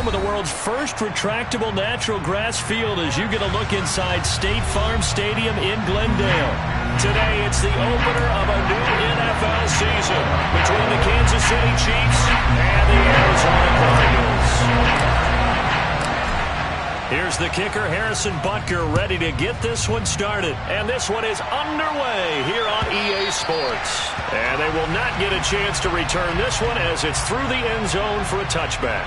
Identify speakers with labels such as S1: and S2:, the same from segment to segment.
S1: home of the world's first retractable natural grass field as you get a look inside State Farm Stadium in Glendale. Today, it's the opener of a new NFL season between the Kansas City Chiefs and the Arizona Cardinals. Here's the kicker, Harrison Butker, ready to get this one started. And this one is underway here on EA Sports. And they will not get a chance to return this one as it's through the end zone for a touchback.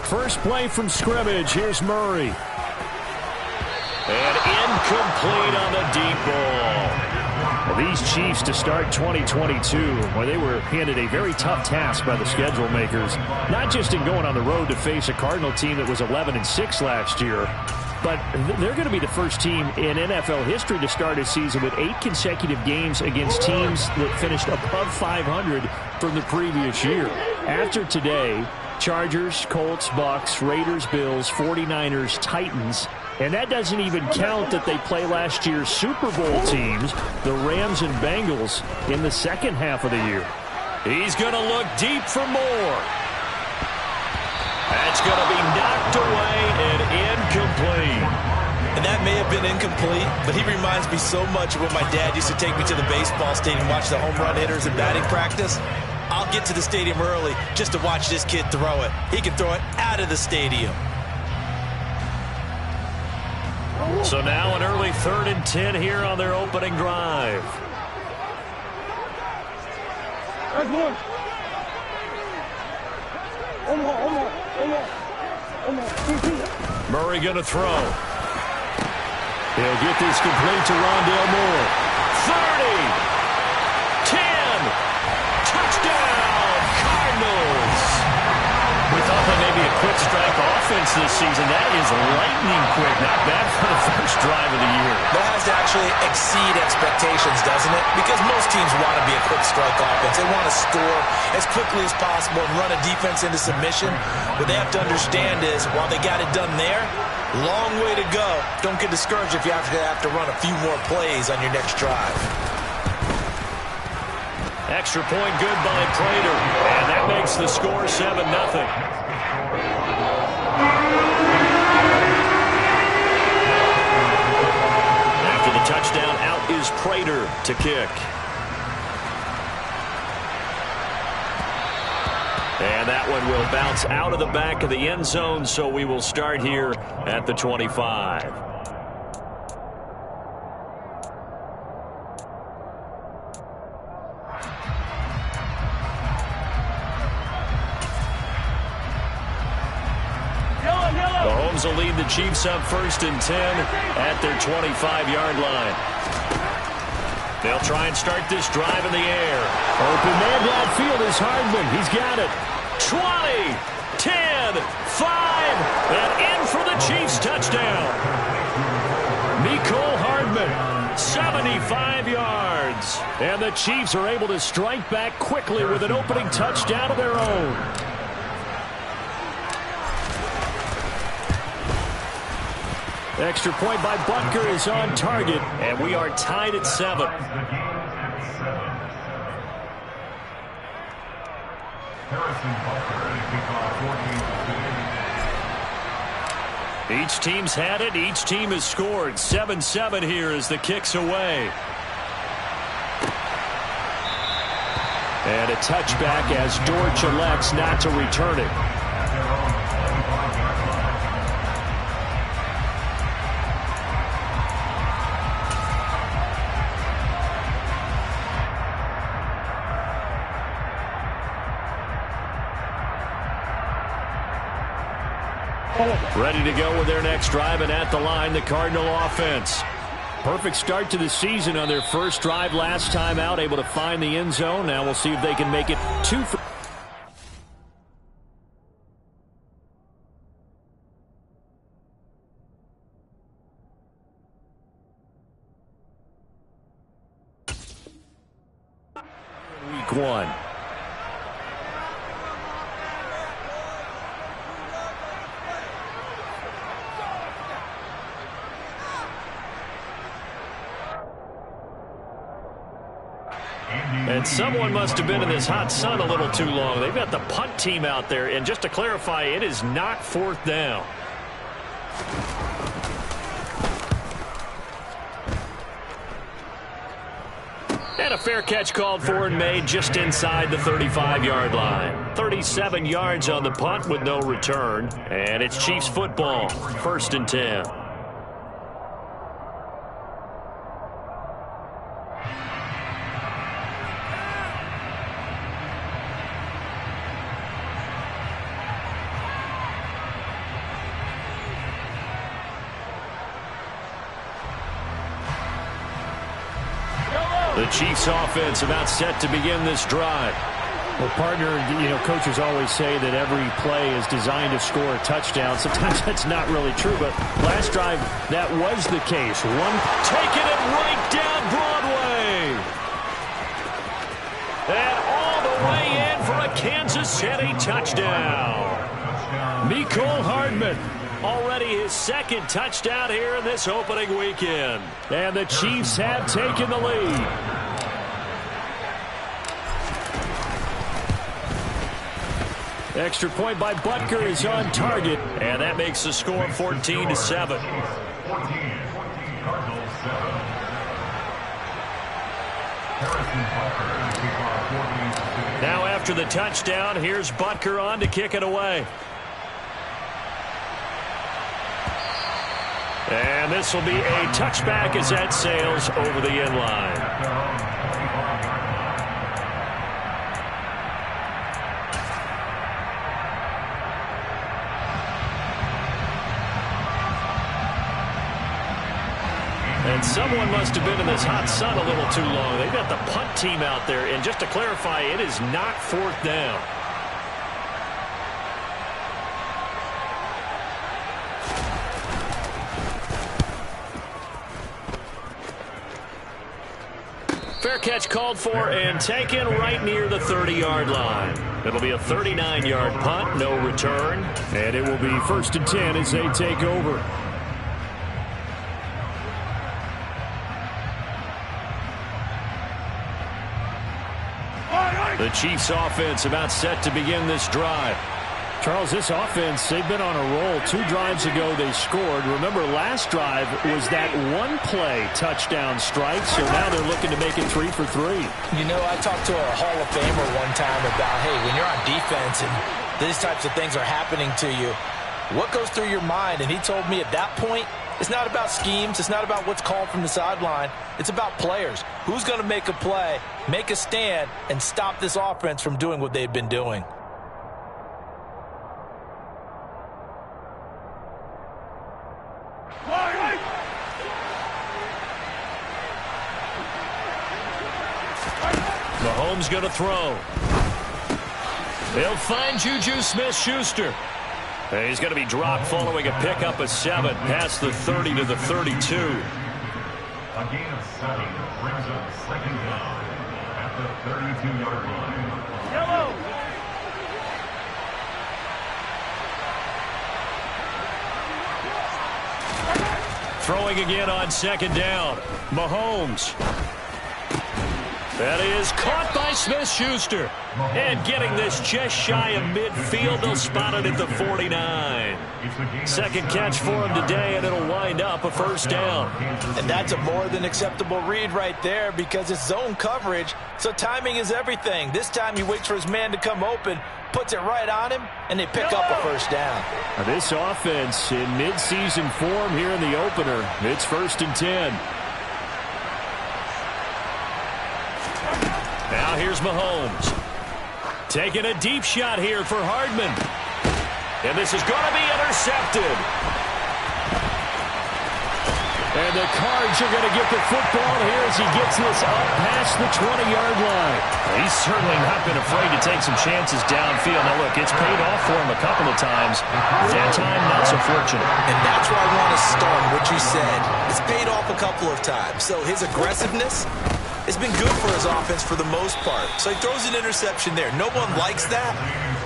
S1: First play from scrimmage. Here's Murray. And incomplete on the deep ball. Well, these Chiefs to start 2022, well, they were handed a very tough task by the schedule makers, not just in going on the road to face a Cardinal team that was 11-6 last year, but they're going to be the first team in NFL history to start a season with 8 consecutive games against teams that finished above 500 from the previous year. After today, Chargers, Colts, Bucks, Raiders, Bills, 49ers, Titans. And that doesn't even count that they play last year's Super Bowl teams, the Rams and Bengals, in the second half of the year. He's going to look deep for more. That's going to be knocked away and incomplete.
S2: And that may have been incomplete, but he reminds me so much of when my dad used to take me to the baseball stadium and watch the home run hitters in batting practice. I'll get to the stadium early just to watch this kid throw it. He can throw it out of the stadium.
S1: So now an early 3rd and 10 here on their opening drive. Murray going to throw. He'll get this complete to Rondale Moore. 30, 10. Touchdown, Cardinals! We thought that may be a quick strike offense this season. That is lightning quick. Not bad for the first drive of the year.
S2: That has to actually exceed expectations, doesn't it? Because most teams want to be a quick strike offense. They want to score as quickly as possible and run a defense into submission. What they have to understand is, while they got it done there, long way to go. Don't get discouraged if you have to run a few more plays on your next drive.
S1: Extra point good by Prater, and that makes the score 7-0. After the touchdown, out is Prater to kick. And that one will bounce out of the back of the end zone, so we will start here at the 25. Mahomes will lead the Chiefs up 1st and 10 at their 25-yard line. They'll try and start this drive in the air. Open man downfield is Hardman. He's got it. 20, 10, 5, and in for the Chiefs touchdown. Mecole Hardman, 75 yards. And the Chiefs are able to strike back quickly with an opening touchdown of their own. Extra point by Butker is on target, and we are tied at 7. Each team's had it. Each team has scored. 7-7 here as the kick's away. And a touchback as Dortch elects not to return it. Ready to go with their next drive, and at the line, the Cardinal offense. Perfect start to the season on their first drive last time out, able to find the end zone. Now we'll see if they can make it 2 for 1. And someone must have been in this hot sun a little too long. They've got the punt team out there. And just to clarify, it is not 4th down. And a fair catch called for and made just inside the 35-yard line. 37 yards on the punt with no return. And it's Chiefs football, 1st and 10. The Chiefs offense about set to begin this drive.
S3: Well, partner, coaches always say that every play is designed to score a touchdown. Sometimes that's not really true, but last drive, that was the case.
S1: Taking it right down Broadway. And all the way in for a Kansas City touchdown. Mecole Hardman. Already his 2nd touchdown here in this opening weekend. And the Chiefs have taken the lead. Extra point by Butker is on target. And that makes the score 14-7. Now after the touchdown, here's Butker on to kick it away. And this will be a touchback as that sails over the end line. And someone must have been in this hot sun a little too long. They've got the punt team out there. And just to clarify, it is not 4th down. Fair catch called for and taken right near the 30-yard line. It'll be a 39-yard punt, no return. And it will be 1st and 10 as they take over. The Chiefs offense about set to begin this drive.
S3: Charles, this offense, they've been on a roll. 2 drives ago they scored. Remember, last drive was that one-play touchdown strike, so now they're looking to make it 3 for 3.
S2: I talked to a Hall of Famer one time about, hey, when you're on defense and these types of things are happening to you, what goes through your mind? And he told me at that point, it's not about schemes. It's not about what's called from the sideline. It's about players. Who's going to make a play, make a stand, and stop this offense from doing what they've been doing?
S1: Mahomes going to throw. They'll find Juju Smith-Schuster. And he's going to be dropped following a pickup of 7 past the 30 to the 32.
S4: A gain of 7 brings up 2nd down at the 32-yard line.
S1: Yellow. Throwing again on 2nd down. Mahomes. That is caught by Smith-Schuster. And getting this just shy of midfield, they'll spot it at the 49. 2nd catch for him today, and it'll wind up a 1st down.
S2: And that's a more than acceptable read right there because it's zone coverage, so timing is everything. This time he waits for his man to come open, puts it right on him, and they pick up a 1st down.
S1: Now this offense in midseason form here in the opener. It's 1st and 10. Now here's Mahomes. Taking a deep shot here for Hardman. And this is going to be intercepted. And the Cards are going to get the football here as he gets this up past the 20-yard line. He's certainly not been afraid to take some chances downfield. Now, look, it's paid off for him a couple of times. That time, not so fortunate.
S2: And that's where I want to start what you said. It's paid off a couple of times. So his aggressiveness, It's been good for his offense for the most part. So he throws an interception there. No one likes that,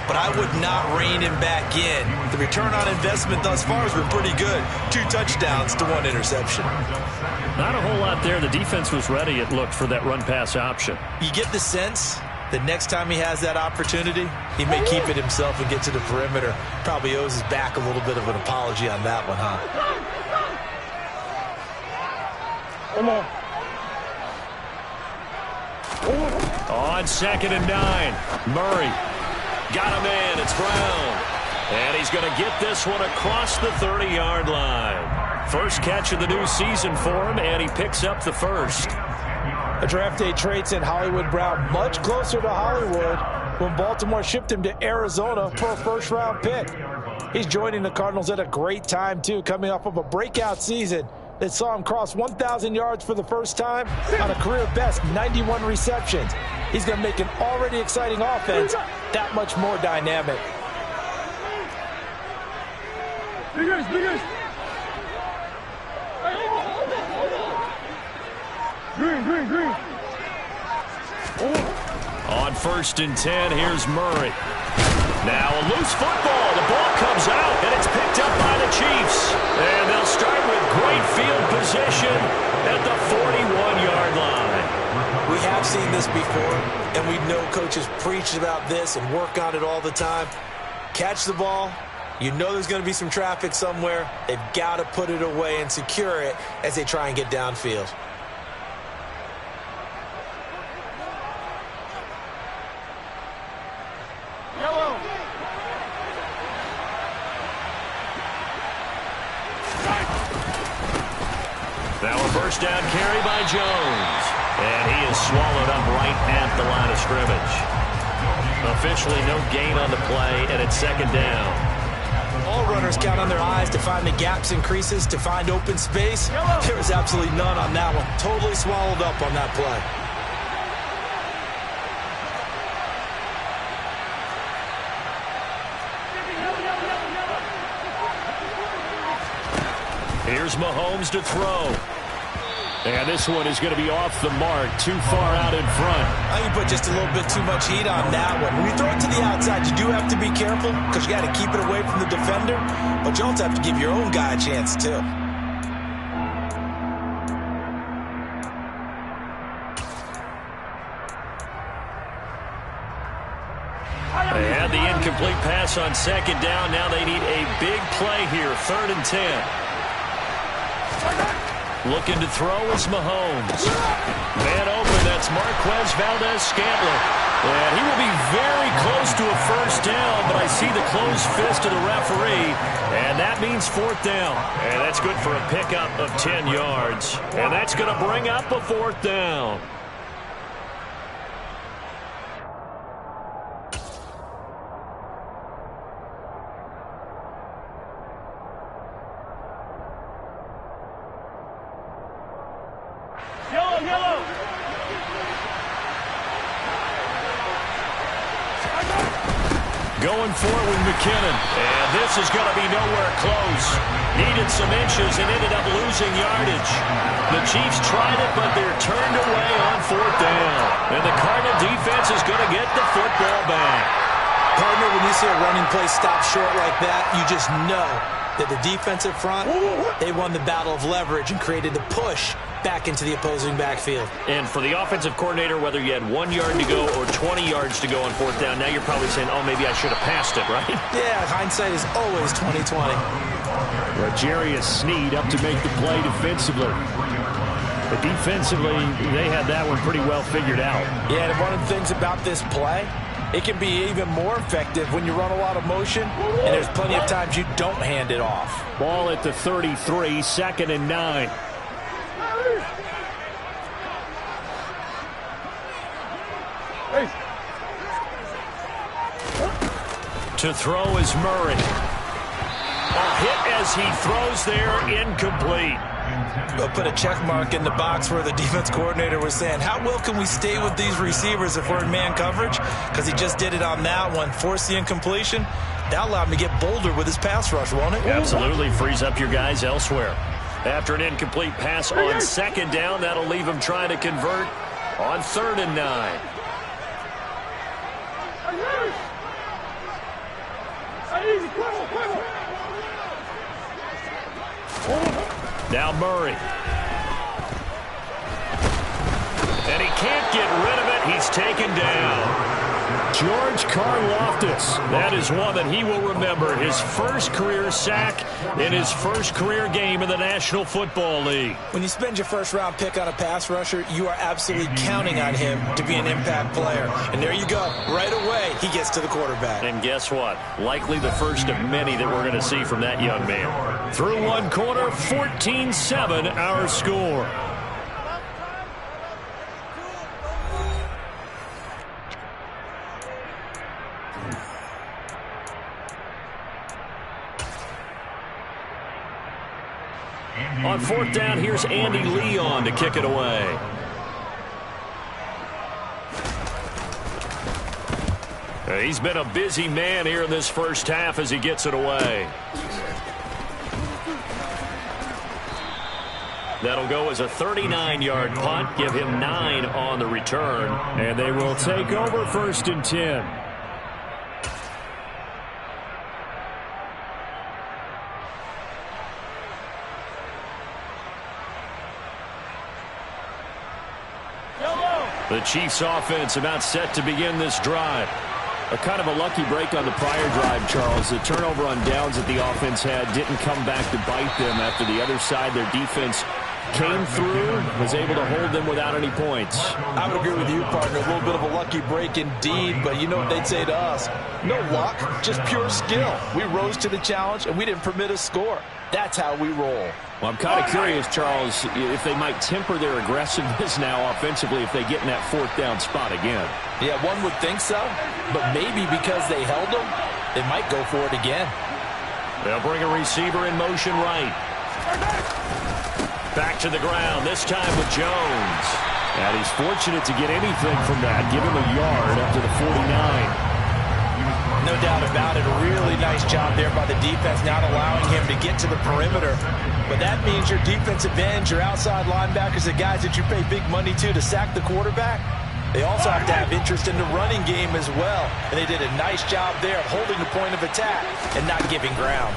S2: but I would not rein him back in. The return on investment thus far has been pretty good. 2 touchdowns to 1 interception.
S3: Not a whole lot there. The defense was ready, it looked, for that run-pass option.
S2: You get the sense that next time he has that opportunity, he may keep it himself and get to the perimeter. Probably owes his back a little bit of an apology on that one, huh?
S5: Come on.
S3: On 2nd and 9, Murray got him in. It's Brown. And he's going to get this one across the 30-yard line. First catch of the new season for him, and he picks up the first.
S5: A draft day trade sent Hollywood Brown much closer to Hollywood when Baltimore shipped him to Arizona for a first-round pick. He's joining the Cardinals at a great time, too, coming off of a breakout season that saw him cross 1,000 yards for the first time on a career-best 91 receptions. He's going to make an already exciting offense that much more dynamic. Green.
S3: On 1st and 10, here's Murray. Now a loose football. The ball comes out, and it's picked up by the Chiefs. And they'll start with great field position at the 41-yard line.
S2: We have seen this before, and we know coaches preach about this and work on it all the time. Catch the ball. You know there's going to be some traffic somewhere. They've got to put it away and secure it as they try and get downfield.
S3: Now a first down carry by Jones. And he is swallowed up right at the line of scrimmage. Officially no gain on the play, and it's 2nd down.
S2: All runners count on their eyes to find the gaps and creases, to find open space. There was absolutely none on that one. Totally swallowed up on that play.
S3: Here's Mahomes to throw. And this one is going to be off the mark, too far out in front.
S2: I think you put just a little bit too much heat on that one. When you throw it to the outside, you do have to be careful because you got to keep it away from the defender. But you also have to give your own guy a chance, too.
S3: They had the incomplete pass on 2nd down. Now they need a big play here, 3rd and 10. Looking to throw is Mahomes. Man open, that's Marquez Valdez-Scantling. And he will be very close to a first down, but I see the closed fist of the referee, and that means 4th down. And that's good for a pickup of 10 yards. And that's going to bring up a 4th down. Going for it with McKinnon. And this is going to be nowhere close. Needed some inches and ended up losing yardage. The Chiefs tried it, but they're turned away on 4th down. And the Cardinal defense is going to get the football back.
S2: Partner, when you see a running play stop short like that, you just know that the defensive front, they won the battle of leverage and created the push back into the opposing backfield.
S3: And for the offensive coordinator, whether you had 1 yard to go or 20 yards to go on 4th down, now you're probably saying, oh, maybe I should have passed it, right?
S2: Yeah, hindsight is always 20/20.
S3: Rogerius Sneed up to make the play defensively. But defensively, they had that one pretty well figured out.
S5: Yeah, and one of the things about this play, it can be even more effective when you run a lot of motion, and there's plenty of times you don't hand it off.
S3: Ball at the 33, 2nd and 9. To throw is Murray. A hit as he throws there, incomplete.
S2: We'll put a check mark in the box where the defense coordinator was saying, how well can we stay with these receivers if we're in man coverage? Because he just did it on that one, forced the incompletion. That allowed him to get bolder with his pass rush, won't it?
S3: Absolutely, frees up your guys elsewhere. After an incomplete pass on 2nd down, that'll leave him trying to convert On 3rd and 9. Now Murray. And he can't get rid of it. He's taken down. George Karlaftis. That is one that he will remember. His first career sack in his first career game in the National Football League.
S2: When you spend your first-round pick on a pass rusher, you are absolutely counting on him to be an impact player. And there you go. Right away, he gets to the quarterback.
S3: And guess what? Likely the first of many that we're going to see from that young man. Through one quarter, 14-7 our score. On 4th down, here's Andy Leon to kick it away. He's been a busy man here in this first half as he gets it away. That'll go as a 39-yard punt, give him 9 on the return.
S1: And they will take over 1st and 10.
S3: The Chiefs offense about set to begin this drive.
S1: A kind of a lucky break on the prior drive, Charles. The turnover on downs that the offense had didn't come back to bite them after the other side. Their defense came through, was able to hold them without any points.
S5: I would agree with you, partner. A little bit of a lucky break indeed, but you know what they'd say to us? No luck, just pure skill. We rose to the challenge, and we didn't permit a score. That's how we roll.
S1: Well, I'm kind of curious, Charles, if they might temper their aggressiveness now offensively if they get in that 4th down spot again.
S5: Yeah, one would think so, but maybe because they held them, they might go for it again.
S3: They'll bring a receiver in motion right. Back to the ground, this time with Jones.
S1: And he's fortunate to get anything from that. Give him a yard up to the 49.
S2: No doubt about it. A really nice job there by the defense, not allowing him to get to the perimeter. But that means your defensive ends, your outside linebackers, the guys that you pay big money to sack the quarterback, they also have to have interest in the running game as well. And they did a nice job there of holding the point of attack and not giving ground.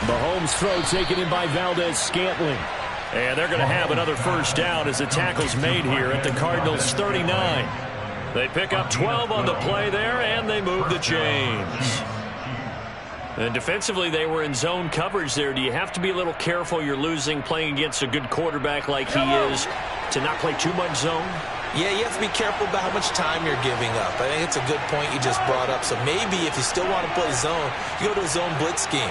S1: Mahomes' throw taken in by Valdez-Scantling.
S3: And they're going to have another 1st down as the tackle's made here at the Cardinals' 39. They pick up 12 on the play there, and they move the chains. And defensively, they were in zone coverage there. Do you have to be a little careful you're losing playing against a good quarterback like he is to not play too much zone?
S2: Yeah, you have to be careful about how much time you're giving up. I think it's a good point you just brought up. So maybe if you still want to play zone, you go to a zone blitz scheme.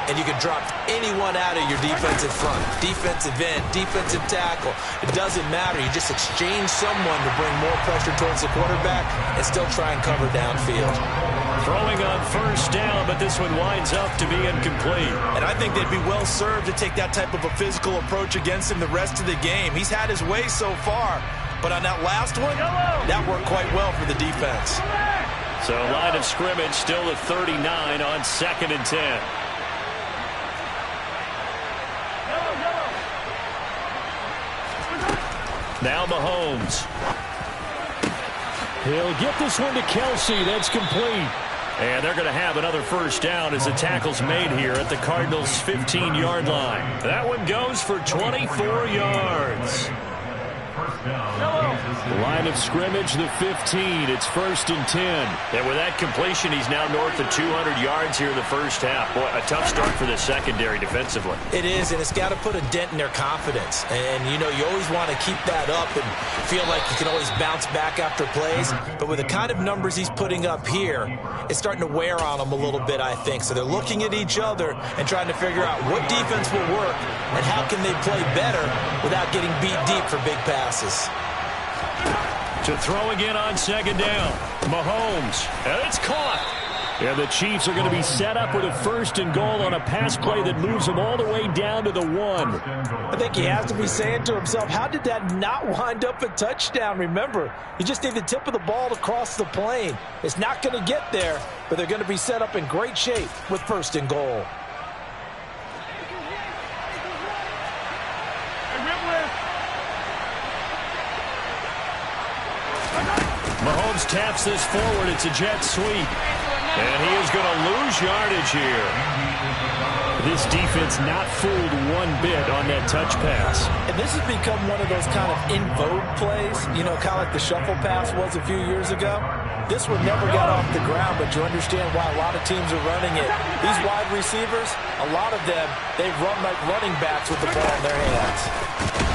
S2: And you can drop anyone out of your defensive front. Defensive end, defensive tackle. It doesn't matter. You just exchange someone to bring more pressure towards the quarterback and still try and cover downfield.
S3: Throwing on 1st down, but this one winds up to be incomplete.
S2: And I think they'd be well served to take that type of a physical approach against him the rest of the game. He's had his way so far. But on that last one, that worked quite well for the defense.
S3: So line of scrimmage still at 39 on 2nd and 10. Now Mahomes.
S1: He'll get this one to Kelsey. That's complete.
S3: And they're going to have another 1st down as the tackle's made here at the Cardinals' 15-yard line. That one goes for 24 yards.
S1: Line of scrimmage, the 15. It's 1st and 10.
S3: And with that completion, he's now north of 200 yards here in the first half. Boy, a tough start for the secondary defensively.
S2: It is, and it's got to put a dent in their confidence. And, you know, you always want to keep that up and feel like you can always bounce back after plays. But with the kind of numbers he's putting up here, it's starting to wear on them a little bit, I think. So they're looking at each other and trying to figure out what defense will work and how can they play better without getting beat deep for big passes.
S3: To throw again on 2nd down. Mahomes. And it's caught.
S1: And the Chiefs are going to be set up with a 1st and goal on a pass play that moves them all the way down to the 1.
S5: I think he has to be saying to himself, how did that not wind up a touchdown? Remember, you just need the tip of the ball to cross the plane. It's not going to get there, but they're going to be set up in great shape with 1st and goal.
S3: taps this forward. It's a jet sweep. And he is going to lose yardage here.
S1: This defense not fooled one bit on that touch pass.
S5: And this has become one of those kind of in vogue plays, you know, kind of like the shuffle pass was a few years ago. This one never got off the ground, but you understand why a lot of teams are running it. These wide receivers, a lot of them, they run like running backs with the ball in their hands.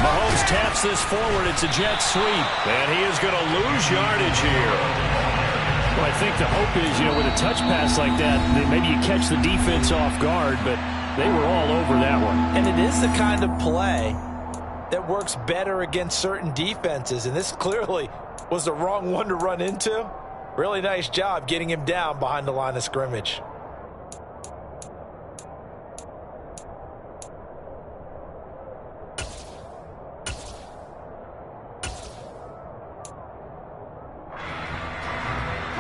S3: Mahomes taps this forward. It's a jet sweep. And he is going to lose yardage here.
S1: Well, I think the hope is, you know, with a touch pass like that, maybe you catch the defense off guard, but they were all over that one.
S5: And it is the kind of play that works better against certain defenses, and this clearly was the wrong one to run into. Really nice job getting him down behind the line of scrimmage.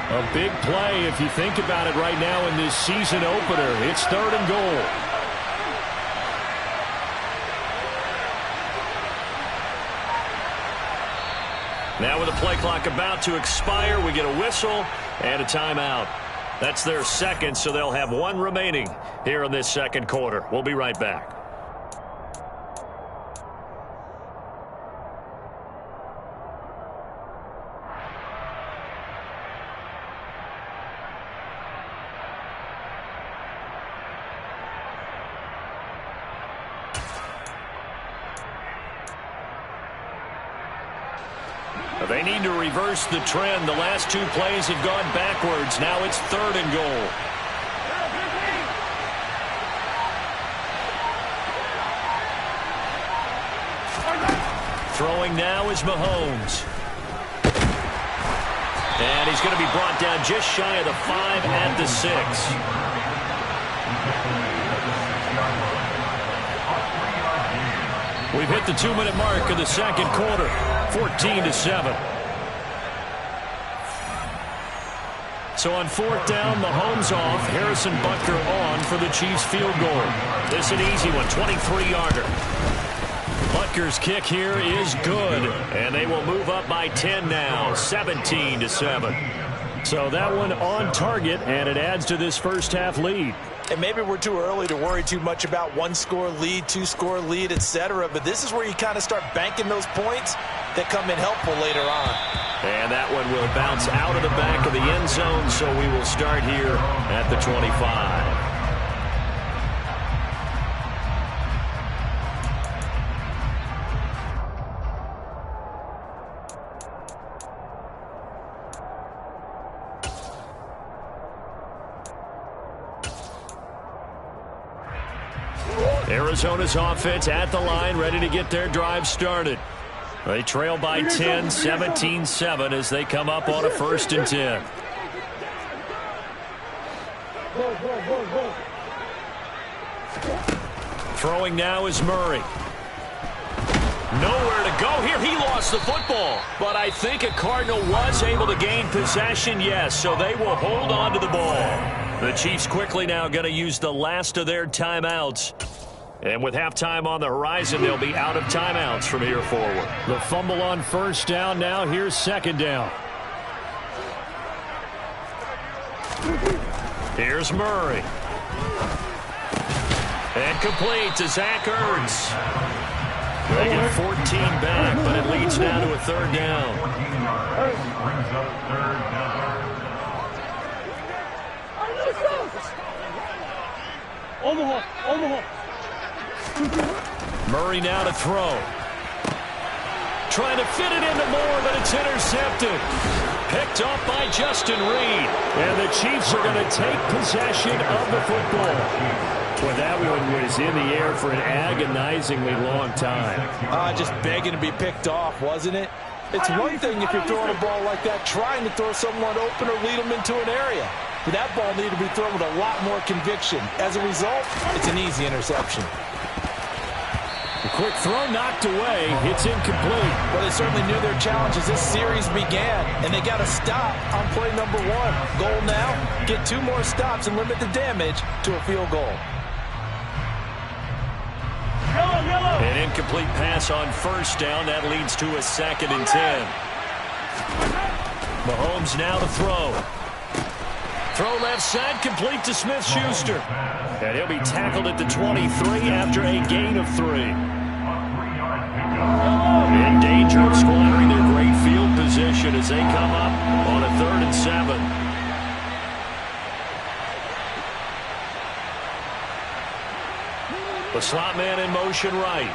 S1: A big play if you think about it right now in this season opener. It's 3rd and goal.
S3: Now with the play clock about to expire, we get a whistle and a timeout. That's their second, so they'll have one remaining here in this second quarter. We'll be right back. They need to reverse the trend. The last 2 plays have gone backwards. Now it's 3rd and goal. Throwing now is Mahomes. And he's going to be brought down just shy of the 5 at the 6. We've hit the 2-minute mark of the second quarter. 14-7. So on 4th down, Mahomes off. Harrison Butker on for the Chiefs field goal. This is an easy one, 23-yarder. Butker's kick here is good. And they will move up by 10 now, 17-7. So that one on target, and it adds to this first half lead.
S5: And maybe we're too early to worry too much about 1-score lead, 2-score lead, etc. But this is where you kind of start banking those points that come in helpful later on.
S3: And that one will bounce out of the back of the end zone, so we will start here at the 25. Arizona's offense at the line, ready to get their drive started. They trail by 10, 17-7 as they come up on a 1st and 10. Throwing now is Murray. Nowhere to go here. He lost the football. But I think a Cardinal was able to gain possession, yes, so they will hold on to the ball. The Chiefs quickly now going to use the last of their timeouts. And with halftime on the horizon, they'll be out of timeouts from here forward.
S1: The fumble on 1st down. Now here's 2nd down.
S3: Here's Murray. And complete to Zach Ertz. They get 14 back, but it leads now to a 3rd down.
S4: Brings up 3rd down.
S3: Omaha. Murray now to throw. Trying to fit it into Moore, but it's intercepted. Picked off by Justin Reed.
S1: And the Chiefs are going to take possession of the football. Well, that one was in the air for an agonizingly long time.
S5: Just begging to be picked off, wasn't it? It's one thing if you're throwing a ball like that, trying to throw someone open or lead them into an area. But that ball needed to be thrown with a lot more conviction. As a result, it's an easy interception.
S1: A quick throw knocked away. It's incomplete.
S5: Well, they certainly knew their challenge as this series began, and they got to stop on play number 1. Goal now, get 2 more stops and limit the damage to a field goal.
S3: An incomplete pass on 1st down. That leads to a 2nd and 10. Mahomes now to throw. Throw left side, complete to Smith-Schuster. And he'll be tackled at the 23 after a gain of 3. In danger of squandering their great field position as they come up on a 3rd and 7. The slot man in motion right.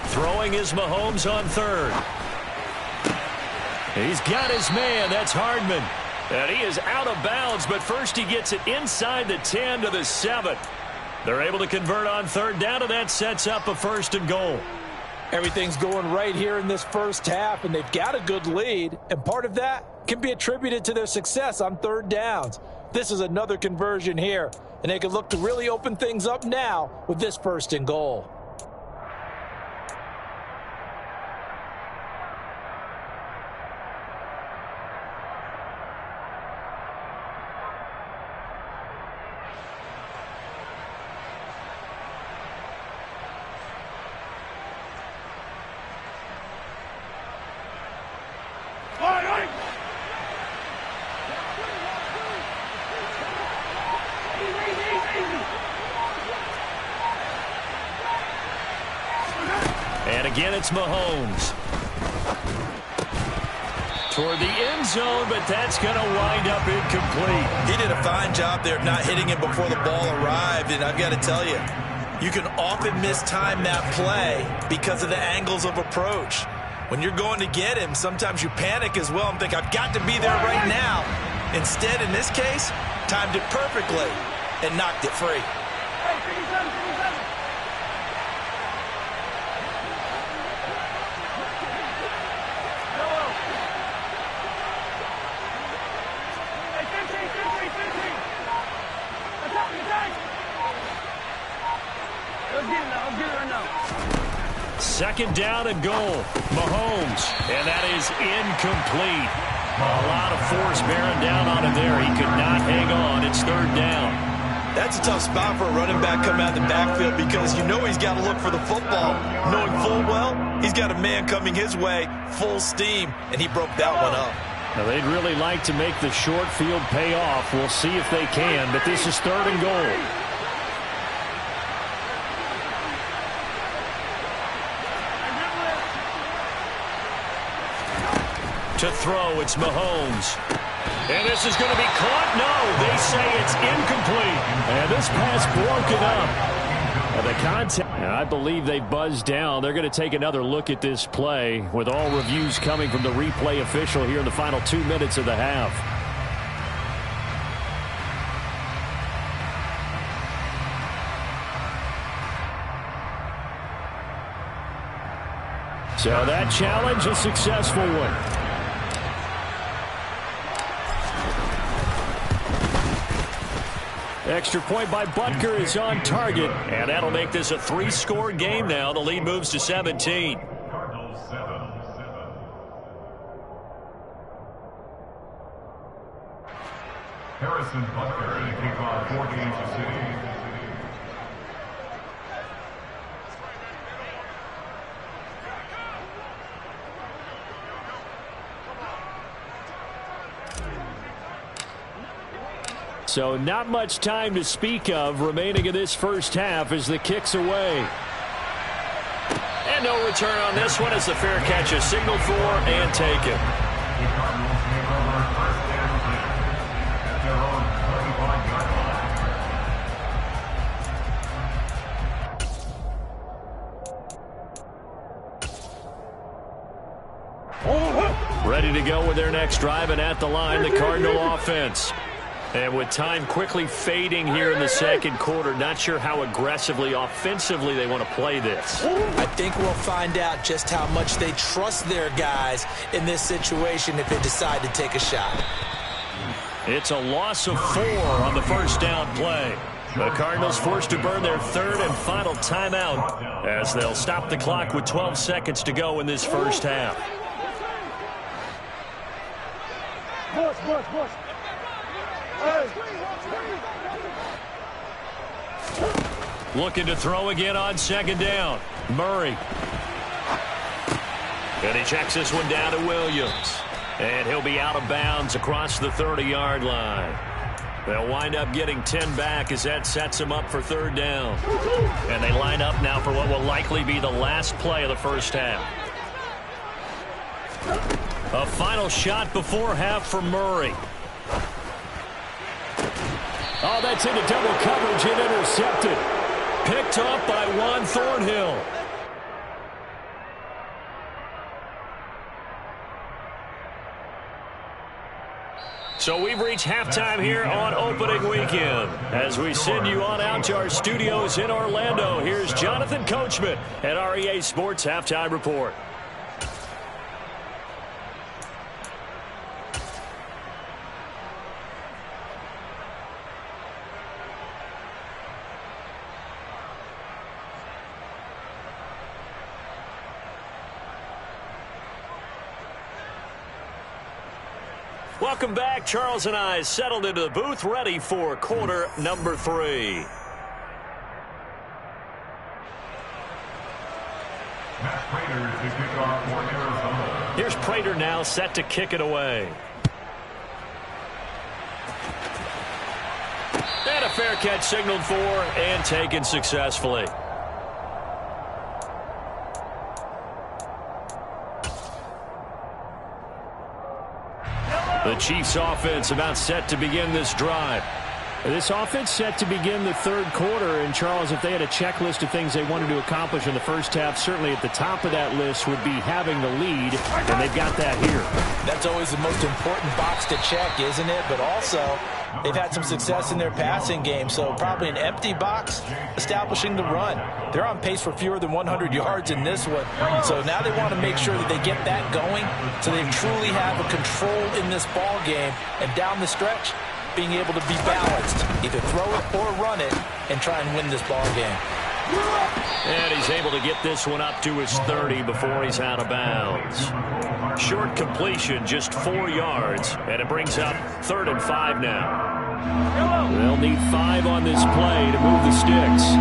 S3: Throwing is Mahomes on 3rd. He's got his man. That's Hardman. And he is out of bounds, but first he gets it inside the 10 to the 7. They're able to convert on 3rd down, and that sets up a 1st and goal.
S5: Everything's going right here in this first half, and they've got a good lead, and part of that can be attributed to their success on 3rd downs. This is another conversion here, and they can look to really open things up now with this 1st and goal.
S3: And again, it's Mahomes. Toward the end zone, but that's going to wind up incomplete.
S2: He did a fine job there of not hitting him before the ball arrived, and I've got to tell you, you can often mistime that play because of the angles of approach. When you're going to get him, sometimes you panic as well and think, I've got to be there right now. Instead, in this case, timed it perfectly and knocked it free.
S3: Second down and goal. Mahomes. And that is incomplete. A lot of force bearing down on him there. He could not hang on. It's 3rd down.
S2: That's a tough spot for a running back coming out of the backfield because you know he's got to look for the football, knowing full well he's got a man coming his way full steam, and he broke that one up.
S3: Now, they'd really like to make the short field pay off. We'll see if they can, but this is 3rd and goal. To throw, it's Mahomes. And this is going to be caught. No, they say it's incomplete. And this pass broken up. The contact. And I believe they buzzed down. They're going to take another look at this play with all reviews coming from the replay official here in the final 2 minutes of the half. So that challenge, a successful one. Extra point by Butker is on target, and that'll make this a 3-score game now. The lead moves to 17.
S4: Cardinals 7. Harrison Butker to kick off for Kansas City.
S3: So not much time to speak of remaining in this first half as the kick's away. And no return on this one as the fair catch is signaled for and taken.
S4: The Cardinals take over 1st and 10 at their own 35-yard line.
S3: Ready to go with their next drive, and at the line, the Cardinal offense. And with time quickly fading here in the second quarter, not sure how aggressively, offensively they want to play this.
S2: I think we'll find out just how much they trust their guys in this situation if they decide to take a shot.
S3: It's a loss of 4 on the first down play. The Cardinals forced to burn their 3rd and final timeout as they'll stop the clock with 12 seconds to go in this first half. Looking to throw again on second down. Murray. And he checks this one down to Williams. And he'll be out of bounds across the 30-yard line. They'll wind up getting 10 back as that sets them up for third down. And they line up now for what will likely be the last play of the first half. A final shot before half for Murray.
S1: Oh, that's into double coverage and intercepted.
S3: Picked up by Juan Thornhill. So we've reached halftime here on opening weekend. As we send you on out to our studios in Orlando, here's Jonathan Coachman at REA Sports Halftime Report. Welcome back. Charles and I settled into the booth, ready for quarter number 3.
S4: Matt Prater to kick off for Arizona.
S3: Here's Prater now set to kick it away. And a fair catch signaled for and taken successfully. The Chiefs offense about set to begin this drive.
S1: This offense set to begin the third quarter. And, Charles, if they had a checklist of things they wanted to accomplish in the first half, certainly at the top of that list would be having the lead, and they've got that here.
S5: That's always the most important box to check, isn't it? But also, they've had some success in their passing game, so probably an empty box establishing the run. They're on pace for fewer than 100 yards in this one. So now they want to make sure that they get that going so they truly have a control in this ball game. And down the stretch, being able to be balanced, either throw it or run it, and try and win this ball game.
S3: And he's able to get this one up to his 30 before he's out of bounds. Short completion, just 4 yards, and it brings up 3rd and 5 now.
S1: They'll need 5 on this play to move the sticks.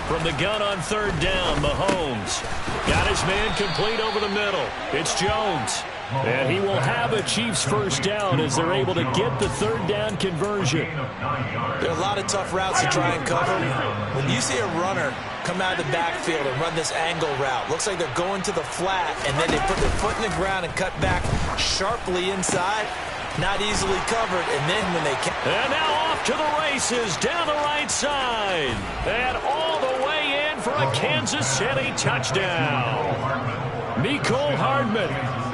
S3: From the gun on 3rd down, Mahomes got his man complete over the middle. It's Jones.
S1: And he will have a Chiefs first down as they're able to get the 3rd down conversion.
S2: There are a lot of tough routes to try and cover. When you see a runner come out of the backfield and run this angle route, looks like they're going to the flat, and then they put their foot in the ground and cut back sharply inside. Not easily covered, and then when they can.
S3: And now off to the races down the right side. And all the way in for a Kansas City touchdown. Mecole Hardman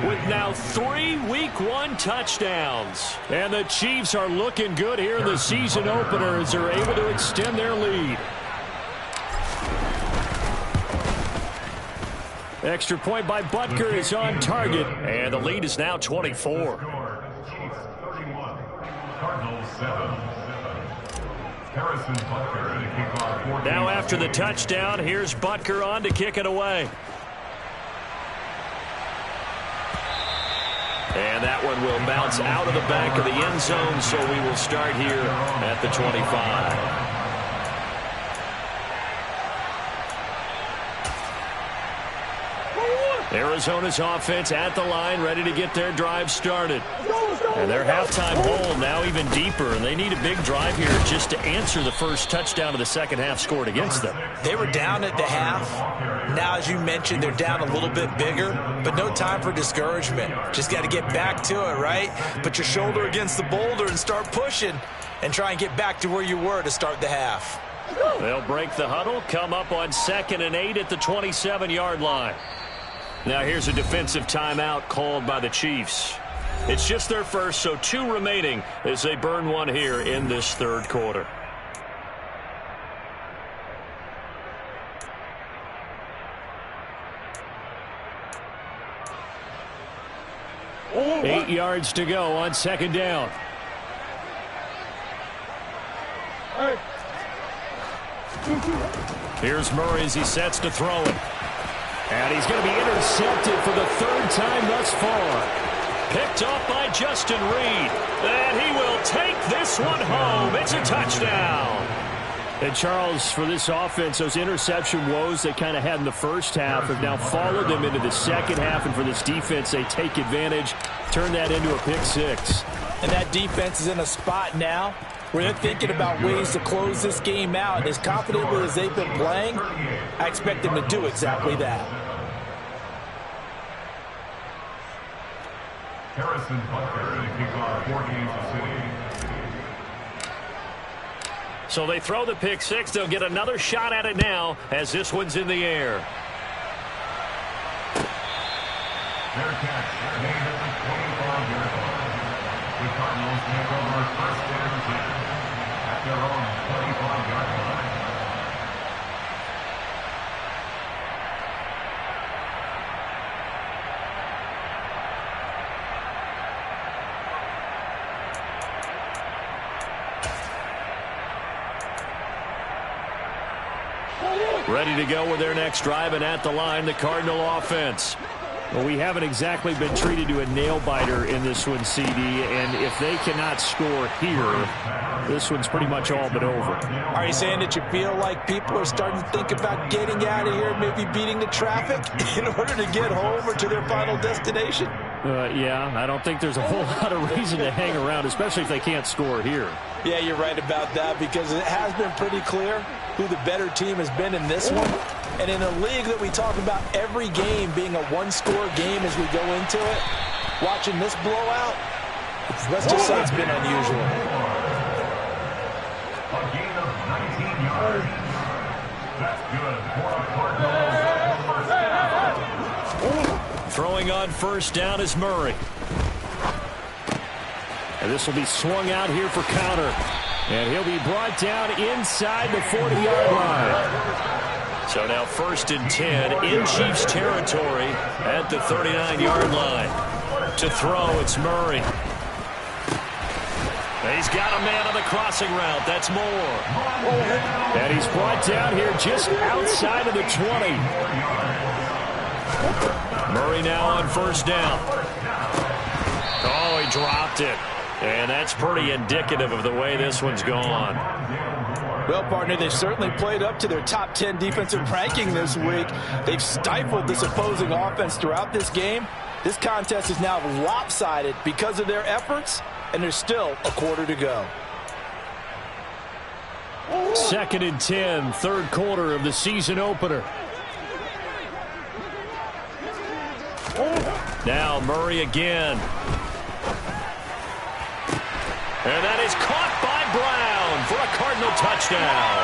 S3: with now 3 Week 1 touchdowns.
S1: And the Chiefs are looking good here in the season opener as they're able to extend their lead. Extra point by Butker is on target.
S3: And the lead is now 24.
S4: Chiefs 31, Cardinals 7. Harrison Butker to kick off.
S3: Now after the touchdown, here's Butker on to kick it away. And that one will bounce out of the back of the end zone, so we will start here at the 25. Arizona's offense at the line, ready to get their drive started. And their halftime hole now even deeper, and they need a big drive here just to answer the first touchdown of the second half scored against them.
S2: They were down at the half. Now, as you mentioned, they're down a little bit bigger, but no time for discouragement. Just got to get back to it, right? Put your shoulder against the boulder and start pushing and try and get back to where you were to start the half.
S3: They'll break the huddle, come up on 2nd and 8 at the 27-yard line. Now here's a defensive timeout called by the Chiefs. It's just their first, so 2 remaining as they burn one here in this third quarter.
S1: Oh. 8 yards to go on 2nd down.
S3: Here's Murray as he sets to throw it.
S1: And he's going to be intercepted for the 3rd time thus far.
S3: Picked off by Justin Reed. And he will take this one home. It's a touchdown.
S1: And Charles, for this offense, those interception woes they kind of had in the first half have now followed them into the second half. And for this defense, they take advantage, turn that into a pick six.
S5: And that defense is in a spot now where they're thinking about ways to close this game out. And as confidently as they've been playing, I expect them to do exactly that.
S4: Harrison Butker to kick off for Kansas City.
S3: So they throw the pick six. They'll get another shot at it now as this one's in the air.
S4: Their catch made at the 25-yard line. The Cardinals take over first and 10 at their own 25-yard line.
S3: Ready to go with their next drive, and at the line, the Cardinal offense.
S1: Well, we haven't exactly been treated to a nail-biter in this one, CD, and if they cannot score here, this one's pretty much all but over.
S5: Are you saying that you feel like people are starting to think about getting out of here, maybe beating the traffic in order to get home or to their final destination?
S1: Yeah, I don't think there's a whole lot of reason to hang around, especially if they can't score here.
S5: Yeah, you're right about that, because it has been pretty clear who the better team has been in this one. And in a league that we talk about every game being a one-score game as we go into it, watching this blowout, let's just say it's been unusual.
S4: A gain of 19 yards. That's good for the Cardinals.
S3: Throwing on first down is Murray.
S1: And this will be swung out here for counter. And he'll be brought down inside the 40-yard line.
S3: So now first and 10 in Chiefs territory at the 39-yard line. To throw, it's Murray. He's got a man on the crossing route. That's Moore.
S1: And he's brought down here just outside of the 20.
S3: Murray now on first down. Oh, he dropped it. And that's pretty indicative of the way this one's gone.
S5: Well, partner, they've certainly played up to their top 10 defensive ranking this week. They've stifled this opposing offense throughout this game. This contest is now lopsided because of their efforts, and there's still a quarter to go.
S1: Second and 10, third quarter of the season opener.
S3: Now Murray again. And that is caught by Brown for a Cardinal touchdown.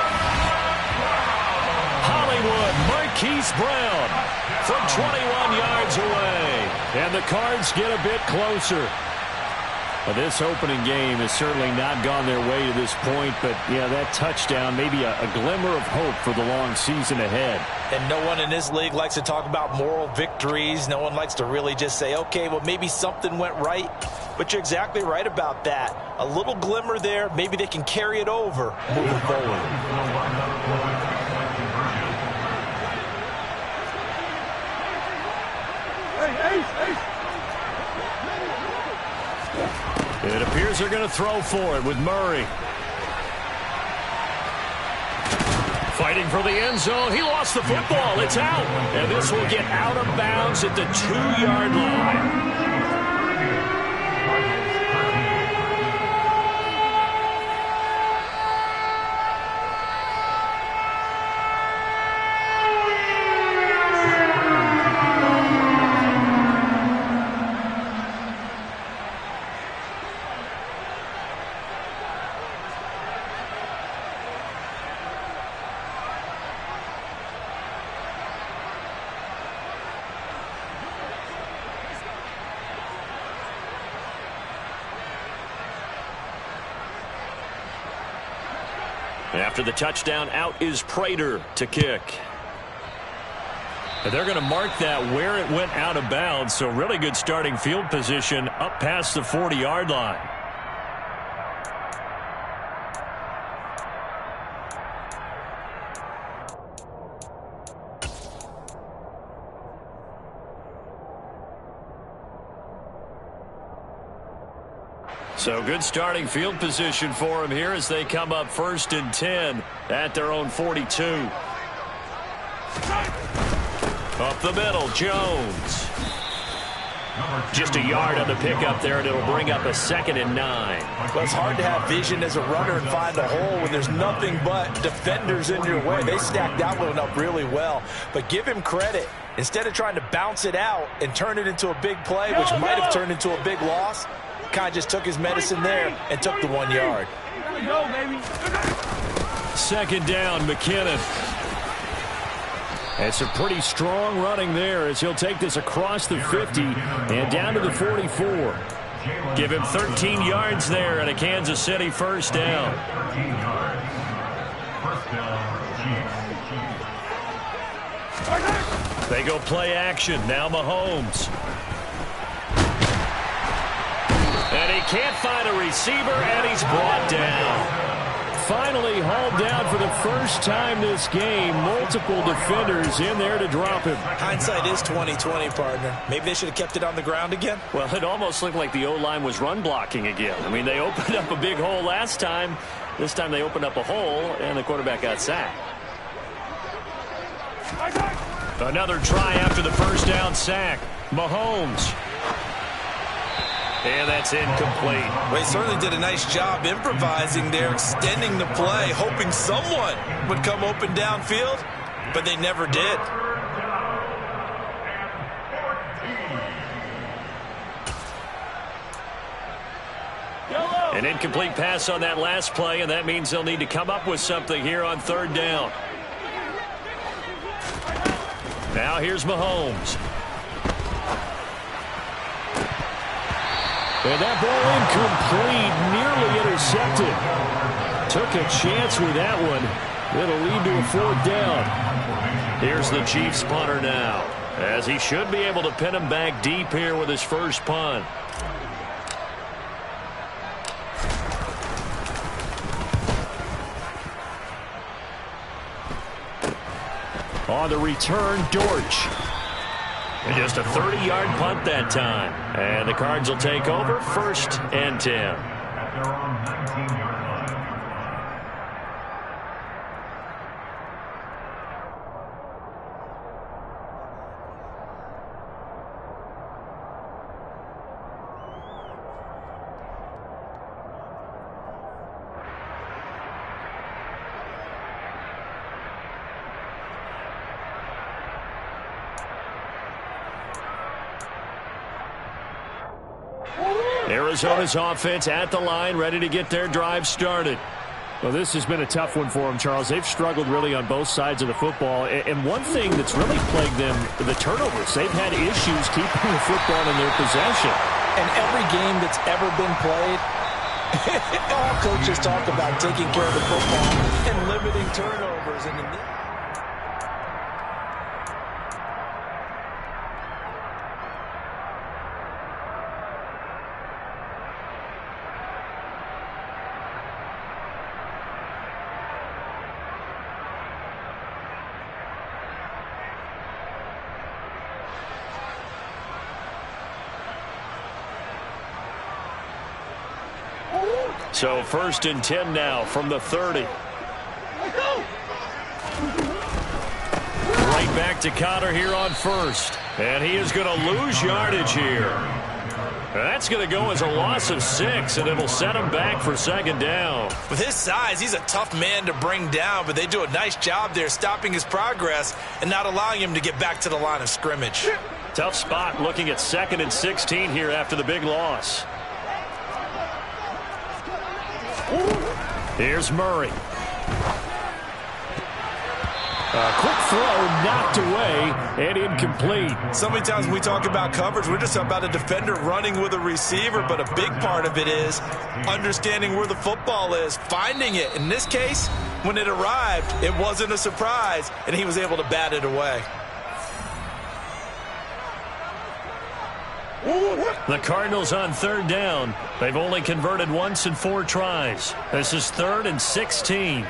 S3: Hollywood Marquise Brown from 21 yards away.
S1: And the Cards get a bit closer. Well, this opening game has certainly not gone their way to this point, but yeah, that touchdown, maybe a glimmer of hope for the long season ahead.
S5: And no one in this league likes to talk about moral victories. No one likes to really just say, okay, well, maybe something went right. But you're exactly right about that. A little glimmer there, maybe they can carry it over moving forward.
S3: It appears they're going to throw for it with Murray. Fighting for the end zone. He lost the football. It's out. And this will get out of bounds at the 2-yard line. After the touchdown, out is Prater to kick. And they're going to mark that where it went out of bounds, so really good starting field position up past the 40-yard line. So good starting field position for him here as they come up 1st and 10 at their own 42. Up the middle, Jones. Just a yard on the pickup there, and it'll bring up a 2nd and 9.
S5: Well, it's hard to have vision as a runner and find a hole when there's nothing but defenders in your way. They stacked that one up really well. But give him credit. Instead of trying to bounce it out and turn it into a big play, which might have turned into a big loss, kind of just took his medicine there and took the 1 yard.
S3: 2nd down, McKinnon. It's a pretty strong running there as he'll take this across the 50 and down to the 44. Give him 13 yards there and a Kansas City 1st down.
S4: 13 yards. 1st down, Chiefs.
S3: They go play action. Now Mahomes. And he can't find a receiver, and he's brought down. Finally hauled down for the first time this game. Multiple defenders in there to drop him.
S2: Hindsight is 20/20, partner. Maybe they should have kept it on the ground again.
S3: Well, it almost looked like the O-line was run blocking again. I mean, they opened up a big hole last time. This time they opened up a hole, and the quarterback got sacked. Another try after the 1st down sack. Mahomes. And that's incomplete.
S2: Well, he certainly did a nice job improvising there, extending the play, hoping someone would come open downfield, but they never did.
S3: An incomplete pass on that last play, and that means they'll need to come up with something here on 3rd down. Now here's Mahomes. And that ball incomplete, nearly intercepted. Took a chance with that one. It'll lead to a 4th down. Here's the Chiefs punter now, as he should be able to pin him back deep here with his first punt. On the return, Dortch. And just a 30-yard punt that time. And the Cards will take over 1st and 10.
S4: At their own 19-yard line.
S3: Arizona's offense at the line, ready to get their drive started.
S1: Well, this has been a tough one for them, Charles. They've struggled really on both sides of the football. And one thing that's really plagued them, the turnovers. They've had issues keeping the football in their possession.
S5: And every game that's ever been played, all coaches talk about taking care of the football and limiting turnovers. And
S3: So 1st and 10 now from the 30. Right back to Connor here on 1st. And he is going to lose yardage here. That's going to go as a loss of 6, and it'll set him back for 2nd down.
S2: With his size, he's a tough man to bring down, but they do a nice job there stopping his progress and not allowing him to get back to the line of scrimmage.
S3: Tough spot looking at 2nd and 16 here after the big loss. Here's Murray. A quick throw knocked away and incomplete.
S2: So many times when we talk about coverage, we're just about a defender running with a receiver, but a big part of it is understanding where the football is, finding it. In this case, when it arrived, it wasn't a surprise, and he was able to bat it away.
S3: The Cardinals on 3rd down. They've only converted once in 4 tries. This is 3rd and 16.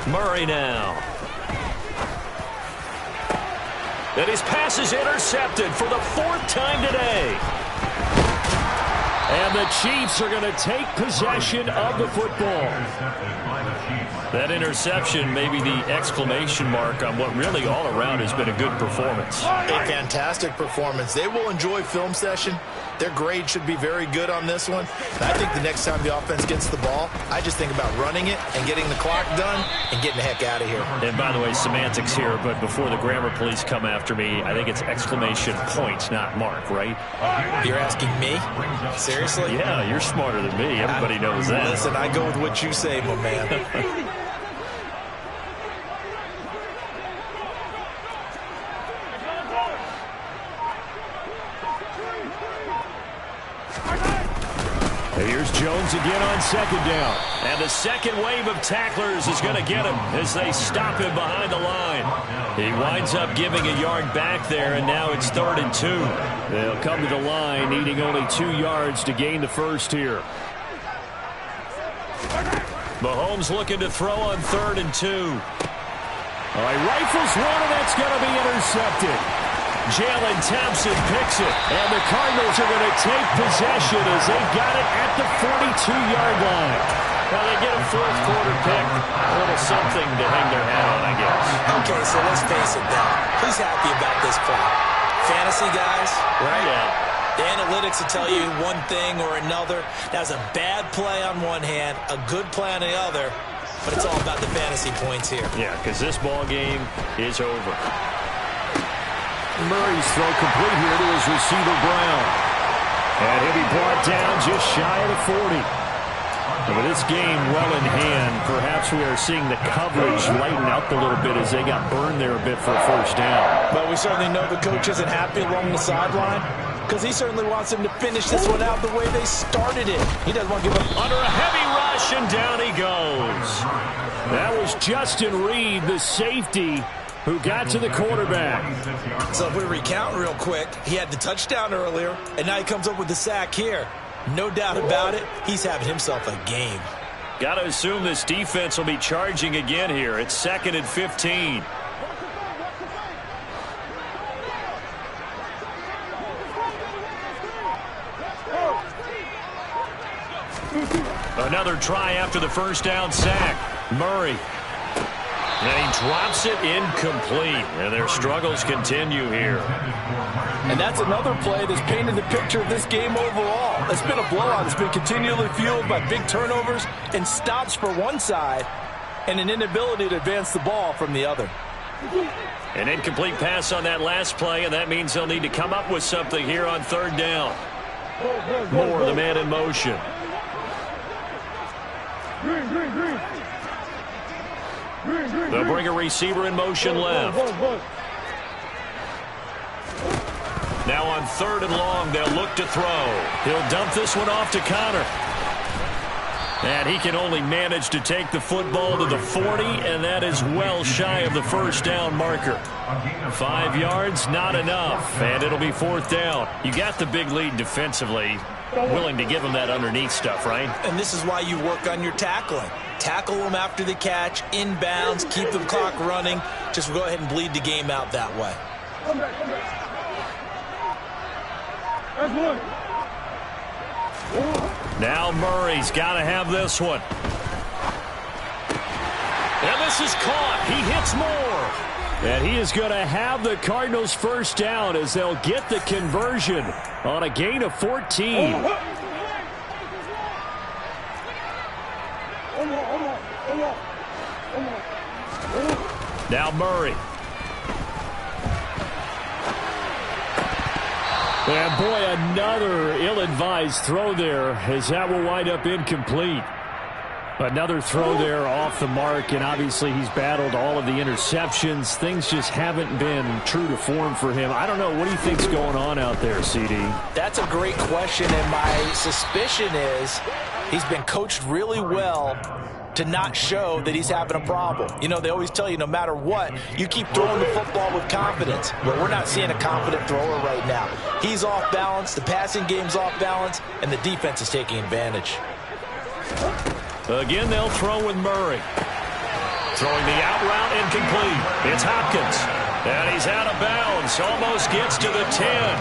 S3: Murray now. And his pass is intercepted for the 4th time today. And the Chiefs are going to take possession of the football. That interception may be the exclamation mark on what really all around has been a good performance.
S2: A fantastic performance. They will enjoy film session. Their grade should be very good on this one. And I think the next time the offense gets the ball, I just think about running it and getting the clock done and getting the heck out of here.
S3: And by the way, semantics here, but before the grammar police come after me, I think it's exclamation point, not mark, right?
S2: You're asking me? Seriously?
S3: Yeah, you're smarter than me. Everybody knows that.
S2: Listen, I go with what you say, my man.
S1: And here's Jones again on 2nd down.
S3: And the second wave of tacklers is going to get him as they stop him behind the line. He winds up giving a yard back there, and now it's 3rd and 2.
S1: They'll come to the line, needing only 2 yards to gain the first here.
S3: Mahomes looking to throw on 3rd and 2.
S1: All right, rifles one, and that's going to be intercepted.
S3: Jalen Thompson picks it.
S1: And the Cardinals are going to take possession as they got it at the 42-yard line.
S3: Well, they get a 4th quarter pick. A little something to hang their hat on, I guess.
S2: Okay, so let's face it now. Who's happy about this play? Fantasy guys, right?
S3: Yeah.
S2: The analytics will tell you one thing or another. That was a bad play on one hand, a good play on the other, but it's all about the fantasy points here.
S3: Yeah, because this ball game is over.
S1: Murray's throw complete here to his receiver, Brown. And he'll be brought down just shy of the 40. And with this game well in hand, perhaps we are seeing the coverage lighten up a little bit as they got burned there a bit for a 1st down.
S5: But we certainly know the coach isn't happy along the sideline because he certainly wants them to finish this one out the way they started it. He doesn't want to give up.
S3: Under a heavy rush, and down he goes.
S1: That was Justin Reed, the safety, who got to the quarterback.
S2: So if we recount real quick, he had the touchdown earlier, and now he comes up with the sack here. No doubt about it, he's having himself a game.
S3: Got to assume this defense will be charging again here. It's 2nd and 15. Another try after the 1st down sack. Murray. And he drops it incomplete. And their struggles continue here.
S5: And that's another play that's painted the picture of this game overall. It's been a blowout. It's been continually fueled by big turnovers and stops for one side and an inability to advance the ball from the other.
S3: An incomplete pass on that last play, and that means they'll need to come up with something here on 3rd down. Moore, the man in motion. They'll bring a receiver in motion left. Now on 3rd and long, they'll look to throw. He'll dump this one off to Connor. And he can only manage to take the football to the 40, and that is well shy of the 1st down marker. 5 yards, not enough, and it'll be 4th down. You got the big lead defensively. Willing to give them that underneath stuff, right?
S2: And this is why you work on your tackling. Tackle them after the catch, inbounds, keep the clock running. Just go ahead and bleed the game out that way.
S3: Now Murray's got to have this one. And this is caught. He hits Moore.
S1: And he is going to have the Cardinals' 1st down as they'll get the conversion on a gain of 14. Now Murray. And boy, another ill-advised throw there as that will wind up incomplete. Another throw there off the mark, and obviously he's battled all of the interceptions. Things just haven't been true to form for him. I don't know. What do you think's going on out there, CD?
S5: That's a great question, and my suspicion is he's been coached really well to not show that he's having a problem. You know, they always tell you no matter what, you keep throwing the football with confidence. But we're not seeing a confident thrower right now. He's off balance, the passing game's off balance, and the defense is taking advantage.
S3: Again, they'll throw with Murray. Throwing the out route incomplete. It's Hopkins. And he's out of bounds. Almost gets to the 10.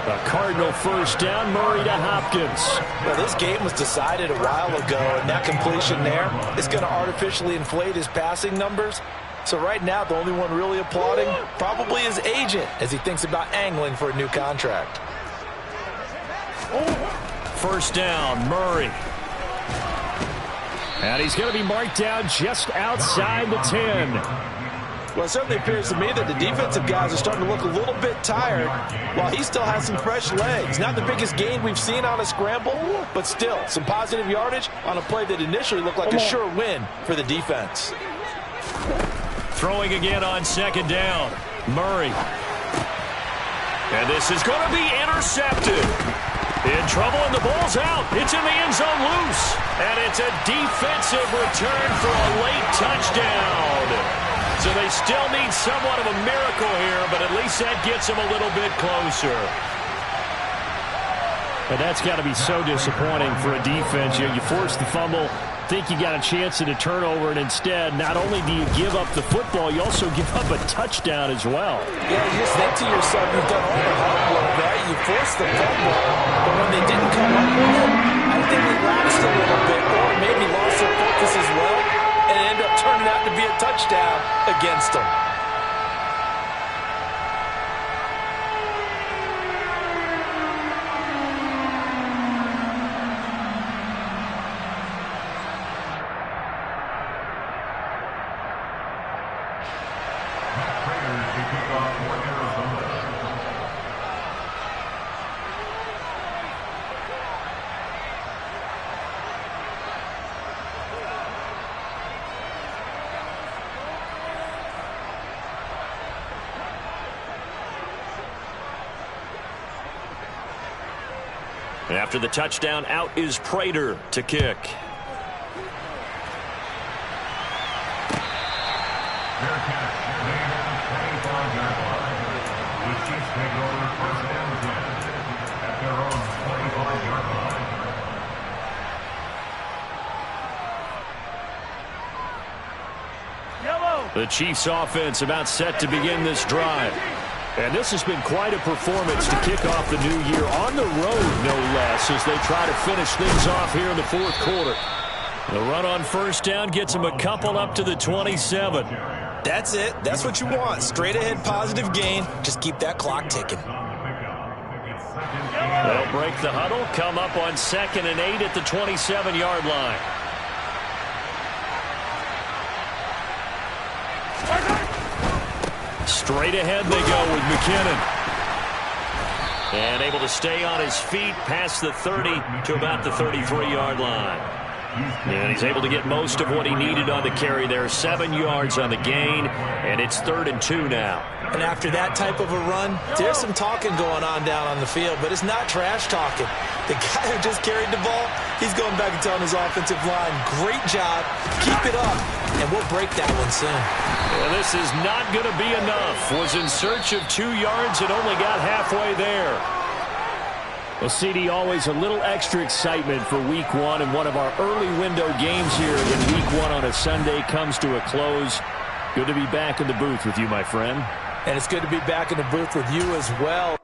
S3: A Cardinal first down, Murray to Hopkins.
S5: Well, this game was decided a while ago, and that completion there is going to artificially inflate his passing numbers. So right now, the only one really applauding probably his agent as he thinks about angling for a new contract.
S3: First down, Murray. And he's going to be marked down just outside the 10.
S5: Well, it certainly appears to me that the defensive guys are starting to look a little bit tired while he still has some fresh legs. Not the biggest gain we've seen on a scramble, but still some positive yardage on a play that initially looked like a sure win for the defense.
S3: Throwing again on second down, Murray. And this is going to be intercepted. In trouble, and the ball's out. It's in the end zone loose. And it's a defensive return for a late touchdown. So they still need somewhat of a miracle here, but at least that gets them a little bit closer.
S1: But that's got to be so disappointing for a defense. You force the fumble, think you got a chance at a turnover, and instead, not only do you give up the football, you also give up a touchdown as well.
S5: Yeah, you just think to yourself, you've done all the hard work, right? You forced the fumble, but when they didn't come up with it, I think they relaxed a little bit, or maybe lost their focus as well, and it ended up turning out to be a touchdown against them.
S3: After the touchdown, out is Prater to kick.
S4: Their catch made at the 25-yard line. The Chiefs take over first and 10 at their own 25-yard line.
S3: The Chiefs offense about set to begin this drive. And this has been quite a performance to kick off the new year on the road, no less, as they try to finish things off here in the fourth quarter. The run on first down gets them a couple up to the 27.
S2: That's it. That's what you want. Straight ahead positive gain. Just keep that clock ticking.
S3: They'll break the huddle, come up on 2nd and 8 at the 27-yard line. Straight ahead they go with McKinnon. And able to stay on his feet past the 30 to about the 33-yard line. And he's able to get most of what he needed on the carry there. 7 yards on the gain, and it's 3rd and 2 now.
S2: And after that type of a run, there's some talking going on down on the field, but it's not trash talking. The guy who just carried the ball, he's going back and telling his offensive line, great job, keep it up, and we'll break that one soon.
S3: Well, this is not going to be enough. Was in search of 2 yards and only got halfway there.
S1: Well, CD, always a little extra excitement for Week 1, and one of our early window games here in Week 1 on a Sunday comes to a close. Good to be back in the booth with you, my friend.
S5: And it's good to be back in the booth with you as well.